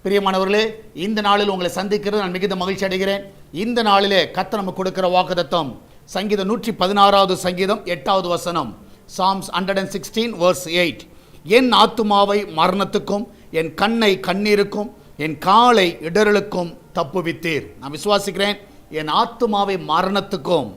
பிரியமானவர்களே, இந்த நாளில் உங்களை சந்திக்கிறது நான் மிகுந்த மகிழ்ச்சி அடைகிறேன். இந்த நாளிலே கர்த்தர் நமக்கு கொடுக்கிற வாக்குத்தத்தம் சங்கீதம் 116வது சங்கீதம் 8வது வசனம். Psalms 116 verse 8. என் ஆத்துமாவை மரணத்துக்கும் என் கண்ணை கண்ணீருக்கும் என் காலை இடறலுக்கும் தப்புவித்தீர். நான் விசுவாசிக்கிறேன், என் ஆத்துமாவை மரணத்துக்கும்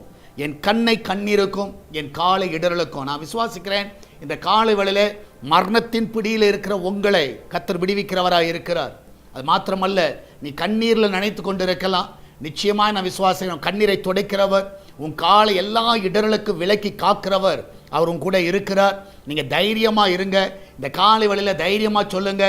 என் கண்ணை கண்ணீருக்கும் என் காலை இடறலுக்கும். நான் விசுவாசிக்கிறேன், இந்த காலை வேளையிலே மரணத்தின் பிடியில் இருக்கிற உங்களை கர்த்தர் விடுவிக்கிறவராக இருக்கிறார். அது மாத்திரமல்ல, நீ கண்ணீரில் நினைத்து கொண்டு இருக்கலாம். நிச்சயமாக நான் விசுவாசிக்கிறேன், கண்ணீரை துடைக்கிறவர், உன் காலை எல்லா இடர்களுக்கு விலக்கி காக்கிறவர் அவர் உன் கூட இருக்கிறார். நீங்கள் தைரியமாக இருங்க. இந்த காலை வேளையில் தைரியமாக சொல்லுங்க,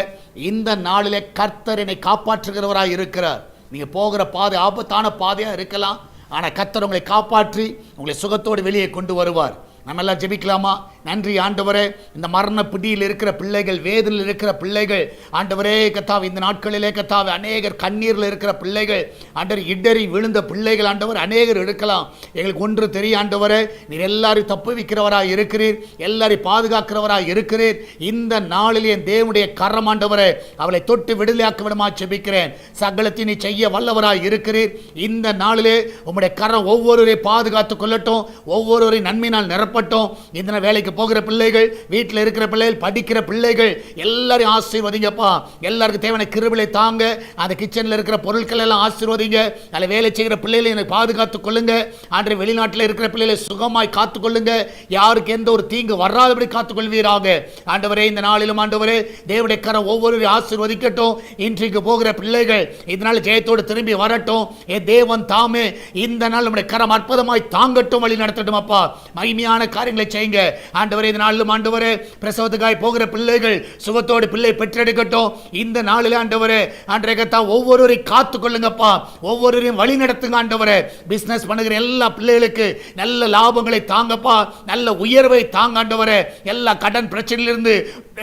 இந்த நாளிலே கர்த்தர் என்னை காப்பாற்றுகிறவராக இருக்கிறார். நீங்கள் போகிற பாதை ஆபத்தான பாதையாக இருக்கலாம், ஆனால் கர்த்தர் உங்களை காப்பாற்றி உங்களை சுகத்தோடு வெளியே கொண்டு வருவார். நம்ம எல்லாம் ஜெபிக்கலாமா? நன்றி ஆண்டவரே, இந்த மரண பிடியில் இருக்கிற பிள்ளைகள், வேதனையில் இருக்கிற பிள்ளைகள், ஆண்டவரே கர்த்தாவே, இந்த நாட்களிலே கர்த்தாவே அநேகர் கண்ணீரில் இருக்கிற பிள்ளைகள், ஆண்டவர் இடறி விழுந்த பிள்ளைகள், ஆண்டவர் அநேகர் இருக்கலாம். எங்களுக்கு ஒன்று தெரியும் ஆண்டவரே, நீர் எல்லாரையும் தப்புவிக்கிறவராக இருக்கிறீர், எல்லாரையும் பாதுகாக்கிறவராக இருக்கிறீர். இந்த நாளில் என் தேவனுடைய கரம் ஆண்டவரே அவளை தொட்டு விடுதலையாக்க விடமா ஜெபிக்கிறேன். சகலத்தை நீ செய்ய வல்லவராக இருக்கிறீர். இந்த நாளிலே உம்முடைய கரம் ஒவ்வொருவரையும் பாதுகாத்து கொள்ளட்டும், ஒவ்வொருவரையும் நன்மையினால் நிரப்பட்டும். இந்த வேலைக்கு போகிற பிள்ளைகள், வீட்டில் இருக்கிற பிள்ளைகள், படிக்கிற பிள்ளைகள் எல்லாரையும் ஆசீர்வதிங்கப்பா. எல்லாருக்கும் தேவையான கிருபையை தாங்க. அந்த கிச்சனில் இருக்கிற பொருட்கள் எல்லாம் ஆசீர்வதிங்க. அதில் வேலை செய்கிற பிள்ளைகளை எனக்கு பாதுகாத்துக் கொள்ளுங்க. ஆண்டு வெளிநாட்டில் இருக்கிற பிள்ளைகளை சுகமாய் காத்துக்கொள்ளுங்க. யாருக்கு எந்த ஒரு தீங்கு வராதபடி காத்துக்கொள்வீராக. ஆண்டவரே, இந்த நாளிலும் ஆண்டவரே தேவனுடைய கரம் ஒவ்வொருவரையும் ஆசீர்வதிக்கட்டும். இன்றைக்கு போகிற பிள்ளைகள் இதனால் ஜெயத்தோடு திரும்பி வரட்டும். என் தேவன் தாமே இந்த நாள் நம்முடைய கரம் அற்புதமாய் தாங்கட்டும், வழி நடத்தட்டும். அப்பா, மகிமையான காரியங்களை செய்யுங்க ஆண்டவரே. இந்த நாளிலும் ஆண்டவரே பிரசவத்துக்காய் போகிற பிள்ளைகள் சுகத்தோடு பிள்ளை பெற்றெடுக்கட்டும். இந்த நாளில் ஆண்டவரே ஆண்டவரே கர்த்தா ஒவ்வொருவரையும் காத்துக்கொள்ளுங்கப்பா, ஒவ்வொருவரையும் வழி நடத்துங்க ஆண்டவரே. பிசினஸ் பண்ணுகிற எல்லா பிள்ளைகளுக்கு நல்ல லாபங்களை தாங்கப்பா, நல்ல உயர்வை தாங்க ஆண்டவரே. எல்லா கடன் பிரச்சனையிலிருந்து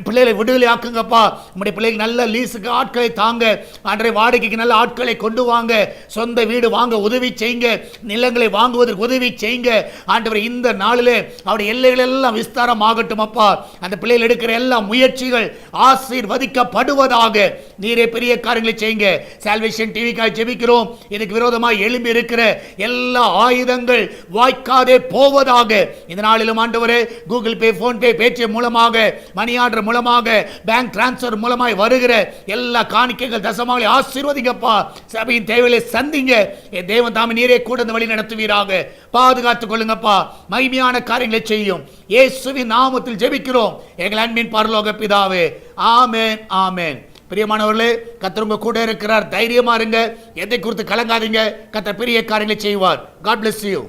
பிள்ளைகளை விடுதலை ஆக்குங்கப்பா. நம்முடைய பிள்ளைகள் நல்ல லீஸுக்கு ஆட்களை தாங்க ஆண்டவரே, வாடகைக்கு நல்ல ஆட்களை கொண்டு வாங்க, சொந்த வீடு வாங்க உதவி செய்யுங்க, நிலங்களை வாங்குவதற்கு உதவி செய்யுங்க ஆண்டவரே. இந்த நாளிலே அவருடைய எல்லைகள் எல்லாம் விஸ்தாரம் ஆகட்டும் அப்பா. அந்த பிள்ளைகள் எடுக்கிற எல்லா முயற்சிகள் ஆசீர்வதிக்கப்படுவதாக. நீரே பெரிய காரியங்களை செய்யுங்க. சால்வேஷன் டிவிக்காக ஜெபிக்கிறோம். இதுக்கு விரோதமாக எழும்பி இருக்கிற எல்லா ஆயுதங்கள் வாய்க்காதே போவதாக. இந்த நாளிலும் ஆண்டவரே கூகுள் பே, போன் பே, பேடிஎம் மூலமாக, மணி ஆர்டர் மூலமாக, பேங்க் டிரான்ஸ்ஃபர் மூலமாக வருகிற எல்லா காணிக்கைகள் தசமாவை ஆசீர்வதிங்கப்பா. சபையின் தேவையை சந்திங்க. என் தேவன் தாமே நீரே கூட இந்த வழி நடத்துவீராக. பாதுகாத்துக் கொள்ளுங்கப்பா. மகிமையான காரியங்களை செய்யும். இயேசுவின் நாமத்தில் ஜெபிக்கிறோம் எங்கள் அன்பின் பரலோக பிதாவே. ஆமென், ஆமென். பிரியமானவர்களே, கர்த்தர் உங்க கூட இருக்கிறார். தைரியமா இருங்க. எதை குறித்து கலங்காதீங்க. கர்த்தர் பெரிய காரியங்களை செய்வார். God bless you.